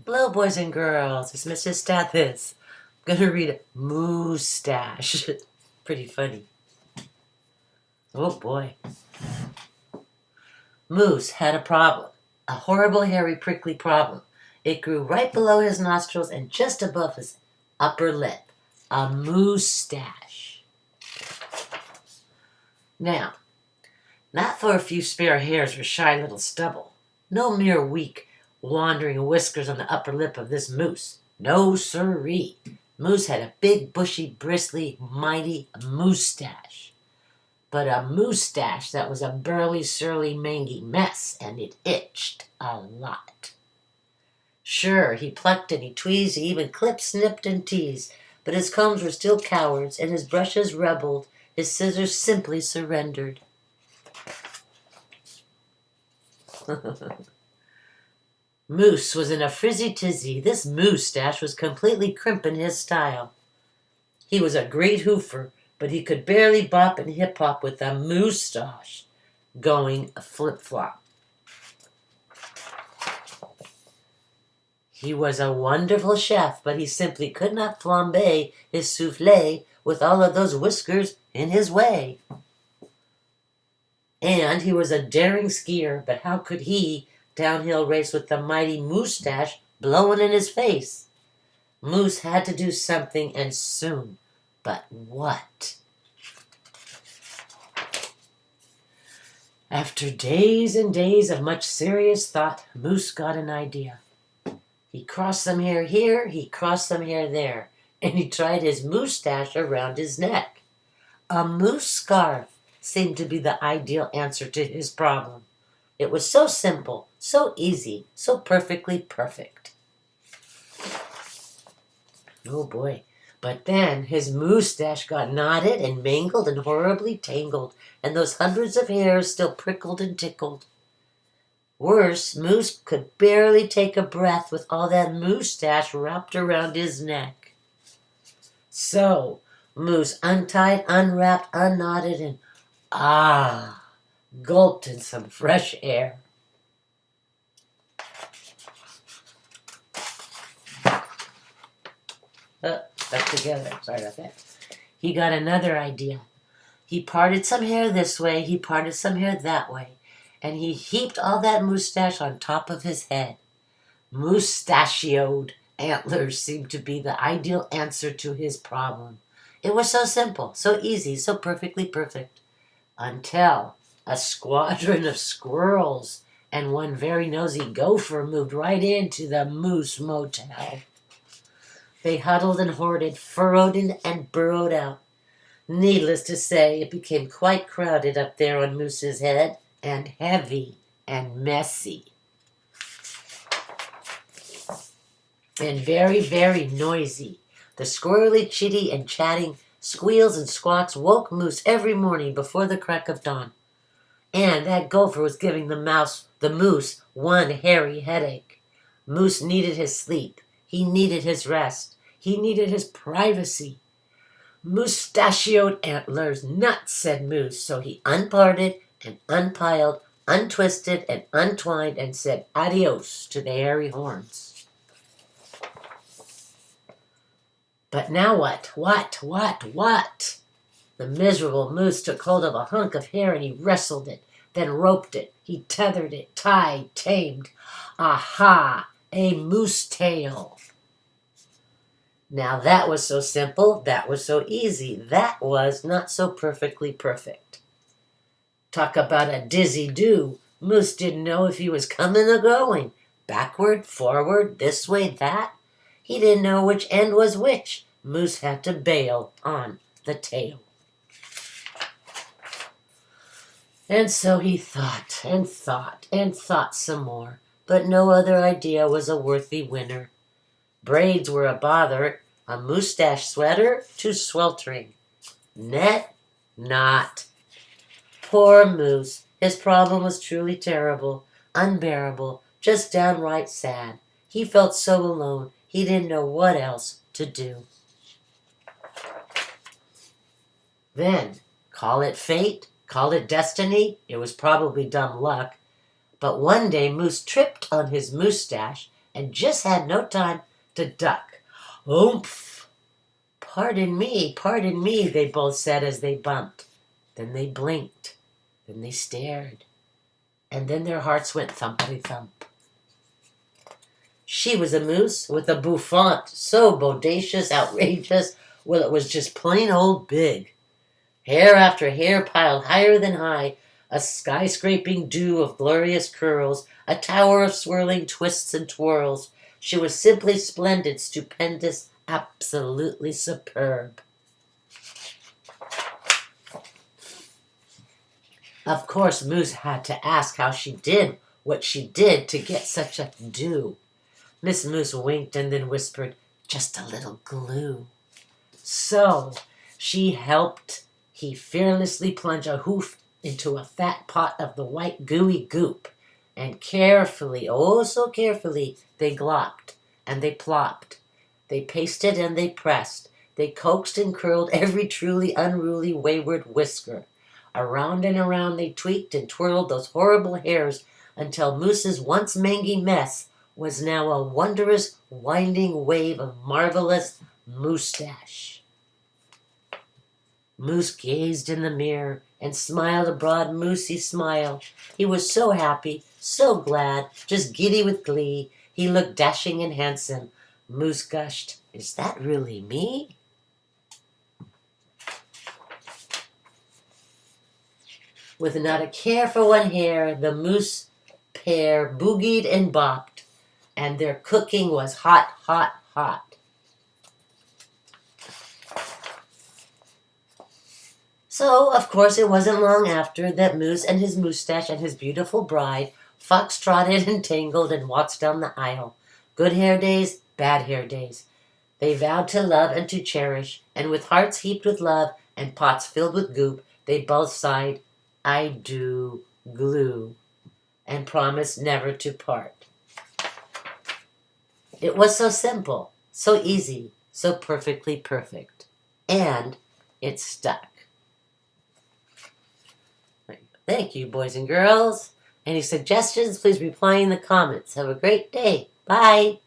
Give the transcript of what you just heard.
Hello, boys and girls. It's Mrs. Stathis. I'm going to read Moosetache. Pretty funny. Oh, boy. Moose had a problem. A horrible, hairy, prickly problem. It grew right below his nostrils and just above his upper lip. A moustache. Now, not for a few spare hairs or shy little stubble. No mere weak, wandering whiskers on the upper lip of this moose. No siree. Moose had a big, bushy, bristly, mighty moustache. But a moustache that was a burly, surly, mangy mess, and it itched a lot. Sure, he plucked and he tweezed, he even clipped, snipped, and teased, but his combs were still cowards, and his brushes rebelled, his scissors simply surrendered. Moose was in a frizzy tizzy. This moustache was completely crimping his style. He was a great hoofer, but he could barely bop and hip-hop with a moustache going a flip-flop. He was a wonderful chef, but he simply could not flambe his soufflé with all of those whiskers in his way. And he was a daring skier, but how could he downhill race with the mighty moustache blowing in his face? Moose had to do something, and soon. But what? After days and days of much serious thought, Moose got an idea. He crossed some hair here, he crossed some hair there, and he tried his moustache around his neck. A moose scarf seemed to be the ideal answer to his problem. It was so simple, so easy, so perfectly perfect. Oh boy. But then his moustache got knotted and mangled and horribly tangled, and those hundreds of hairs still prickled and tickled. Worse, Moose could barely take a breath with all that moustache wrapped around his neck. So, Moose untied, unwrapped, unknotted, and gulped in some fresh air. Stuck together. Sorry about that. He got another idea. He parted some hair this way, he parted some hair that way, and he heaped all that moustache on top of his head. Moustachioed antlers seemed to be the ideal answer to his problem. It was so simple, so easy, so perfectly perfect. Until a squadron of squirrels and one very nosy gopher moved right into the Moose Motel. They huddled and hoarded, furrowed and burrowed out. Needless to say, it became quite crowded up there on Moose's head, and heavy and messy. And very, very noisy. The squirrely, chitty, and chatting squeals and squawks woke Moose every morning before the crack of dawn. And that gopher was giving the moose one hairy headache. Moose needed his sleep. He needed his rest. He needed his privacy. Moustachioed antlers, nuts, said Moose. So he unparted and unpiled, untwisted and untwined, and said adios to the hairy horns. But now what? What? The miserable Moose took hold of a hunk of hair and he wrestled it, then roped it. He tethered it, tied, tamed. Aha! A moose tail. Now that was so simple, that was so easy, that was not so perfectly perfect. Talk about a dizzy do. Moose didn't know if he was coming or going. Backward, forward, this way, that. He didn't know which end was which. Moose had to bail on the tail. And so he thought and thought and thought some more, but no other idea was a worthy winner. Braids were a bother, a moustache sweater too sweltering. Net, not. Poor Moose, his problem was truly terrible, unbearable, just downright sad. He felt so alone, he didn't know what else to do. Then, call it fate, call it destiny, it was probably dumb luck, but one day Moose tripped on his moustache, and just had no time to duck. Oomph! Pardon me, they both said as they bumped. Then they blinked. Then they stared. And then their hearts went thumpity-thump. She was a moose with a bouffant so bodacious, outrageous, well, it was just plain old big. Hair after hair piled higher than high, a skyscraping dew of glorious curls, a tower of swirling twists and twirls. She was simply splendid, stupendous, absolutely superb. Of course, Moose had to ask how she did what she did to get such a dew. Miss Moose winked and then whispered, "Just a little glue." So she helped he fearlessly plunge a hoof into a fat pot of the white gooey goop, and carefully, oh so carefully, they glopped and they plopped. They pasted and they pressed. They coaxed and curled every truly unruly wayward whisker. Around and around they tweaked and twirled those horrible hairs until Moose's once mangy mess was now a wondrous winding wave of marvelous Moosetache. Moose gazed in the mirror and smiled a broad moosey smile. He was so happy, so glad, just giddy with glee. He looked dashing and handsome. Moose gushed, "Is that really me?" With not a care for one hair, the moose pair boogied and bopped, and their cooking was hot, hot, hot. So, of course, it wasn't long after that Moose and his Moosetache and his beautiful bride fox-trotted and tangled and waltzed down the aisle. Good hair days, bad hair days. They vowed to love and to cherish, and with hearts heaped with love and pots filled with goop, they both sighed, "I do glue," and promised never to part. It was so simple, so easy, so perfectly perfect. And it stuck. Thank you, boys and girls. Any suggestions, please reply in the comments. Have a great day. Bye.